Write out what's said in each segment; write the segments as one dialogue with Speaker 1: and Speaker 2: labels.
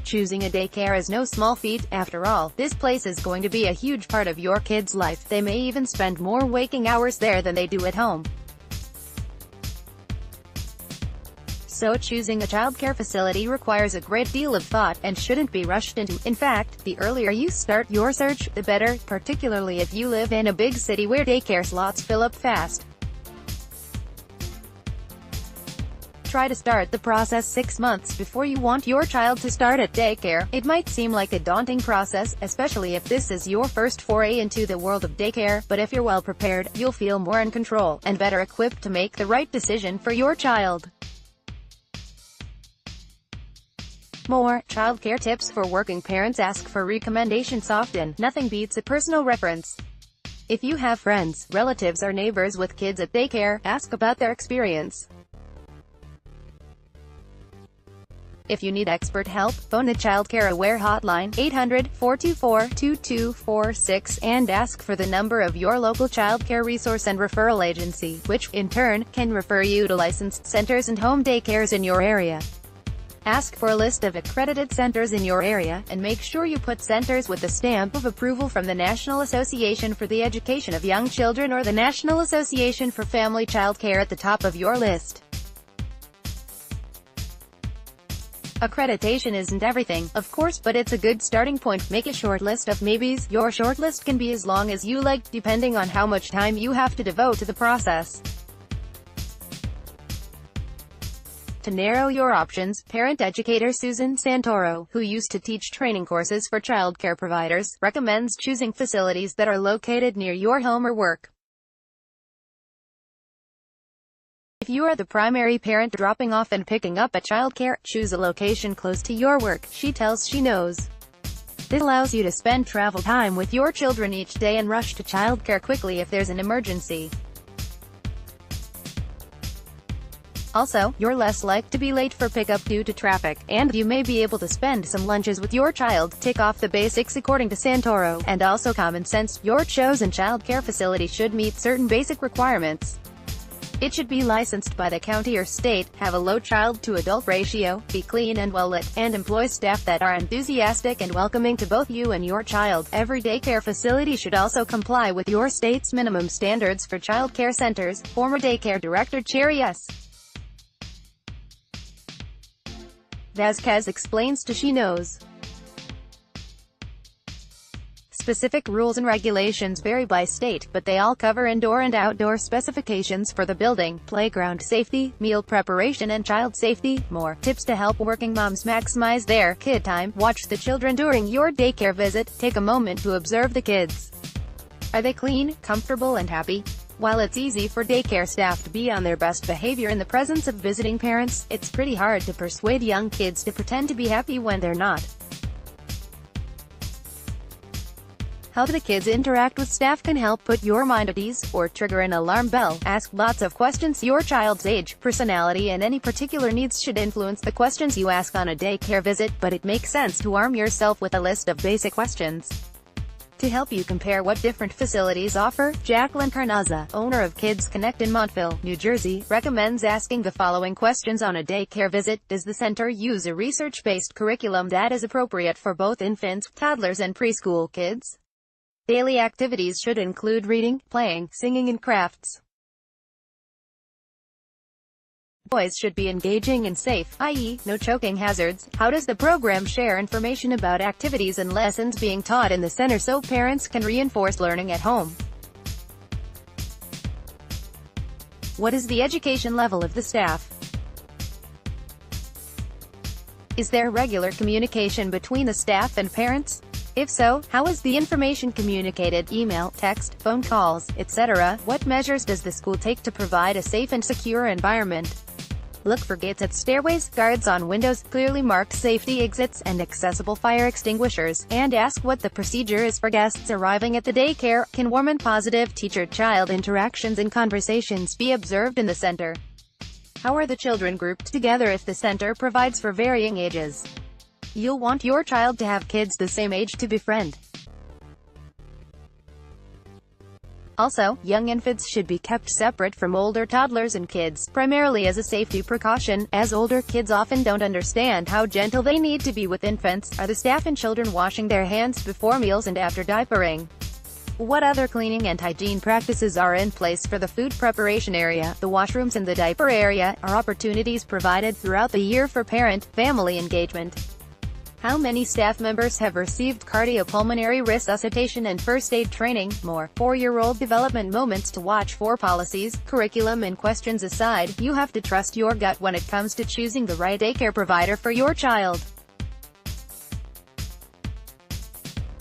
Speaker 1: Choosing a daycare is no small feat. After all, this place is going to be a huge part of your kid's life. They may even spend more waking hours there than they do at home. So choosing a childcare facility requires a great deal of thought, and shouldn't be rushed into. In fact, the earlier you start your search, the better, particularly if you live in a big city where daycare slots fill up fast. Try to start the process 6 months before you want your child to start at daycare. It might seem like a daunting process, especially if this is your first foray into the world of daycare, but if you're well prepared, you'll feel more in control, and better equipped to make the right decision for your child. More childcare tips for working parents. Ask for recommendations often. Nothing beats a personal reference. If you have friends, relatives or neighbors with kids at daycare, ask about their experience. If you need expert help, phone the Childcare Aware hotline, 800-424-2246, and ask for the number of your local childcare resource and referral agency, which, in turn, can refer you to licensed centers and home daycares in your area. Ask for a list of accredited centers in your area, and make sure you put centers with the stamp of approval from the National Association for the Education of Young Children or the National Association for Family Childcare at the top of your list. Accreditation isn't everything, of course, but it's a good starting point. Make a short list of maybes. Your short list can be as long as you like, depending on how much time you have to devote to the process. To narrow your options, parent educator Susan Santoro, who used to teach training courses for childcare providers, recommends choosing facilities that are located near your home or work. If you are the primary parent dropping off and picking up at childcare, choose a location close to your work, she tells She Knows. This allows you to spend travel time with your children each day and rush to childcare quickly if there's an emergency. Also, you're less likely to be late for pickup due to traffic, and you may be able to spend some lunches with your child. Tick off the basics according to Santoro, and also common sense. Your chosen childcare facility should meet certain basic requirements. It should be licensed by the county or state, have a low child-to-adult ratio, be clean and well-lit, and employ staff that are enthusiastic and welcoming to both you and your child. Every daycare facility should also comply with your state's minimum standards for childcare centers. Former daycare director Cherry S. Vasquez explains to She Knows. Specific rules and regulations vary by state, but they all cover indoor and outdoor specifications for the building, playground safety, meal preparation and child safety. More tips to help working moms maximize their kid time. Watch the children during your daycare visit. Take a moment to observe the kids. Are they clean, comfortable and happy? While it's easy for daycare staff to be on their best behavior in the presence of visiting parents, it's pretty hard to persuade young kids to pretend to be happy when they're not. How the kids interact with staff can help put your mind at ease, or trigger an alarm bell. Ask lots of questions. Your child's age, personality and any particular needs should influence the questions you ask on a daycare visit, but it makes sense to arm yourself with a list of basic questions. To help you compare what different facilities offer, Jacqueline Carnaza, owner of Kids Connect in Montville, New Jersey, recommends asking the following questions on a daycare visit. Does the center use a research-based curriculum that is appropriate for both infants, toddlers and preschool kids? Daily activities should include reading, playing, singing and crafts. Boys should be engaging and safe, i.e., no choking hazards. How does the program share information about activities and lessons being taught in the center so parents can reinforce learning at home? What is the education level of the staff? Is there regular communication between the staff and parents? If so, how is the information communicated? Email, text, phone calls, etc. What measures does the school take to provide a safe and secure environment? Look for gates at stairways, guards on windows, clearly marked safety exits, and accessible fire extinguishers. And ask what the procedure is for guests arriving at the daycare. Can warm and positive teacher-child interactions and conversations be observed in the center? How are the children grouped together if the center provides for varying ages? You'll want your child to have kids the same age to befriend. Also, young infants should be kept separate from older toddlers and kids, primarily as a safety precaution, as older kids often don't understand how gentle they need to be with infants. Are the staff and children washing their hands before meals and after diapering? What other cleaning and hygiene practices are in place for the food preparation area, the washrooms and the diaper area? Are opportunities provided throughout the year for parent-family engagement? How many staff members have received cardiopulmonary resuscitation and first aid training? More 4-year-old development moments to watch for. Policies, curriculum and questions aside, you have to trust your gut when it comes to choosing the right daycare provider for your child.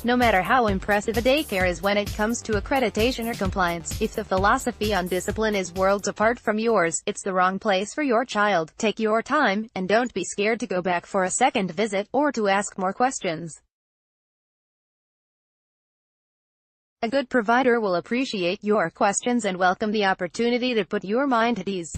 Speaker 1: No matter how impressive a daycare is when it comes to accreditation or compliance, if the philosophy on discipline is worlds apart from yours, it's the wrong place for your child. Take your time, and don't be scared to go back for a second visit, or to ask more questions. A good provider will appreciate your questions and welcome the opportunity to put your mind at ease.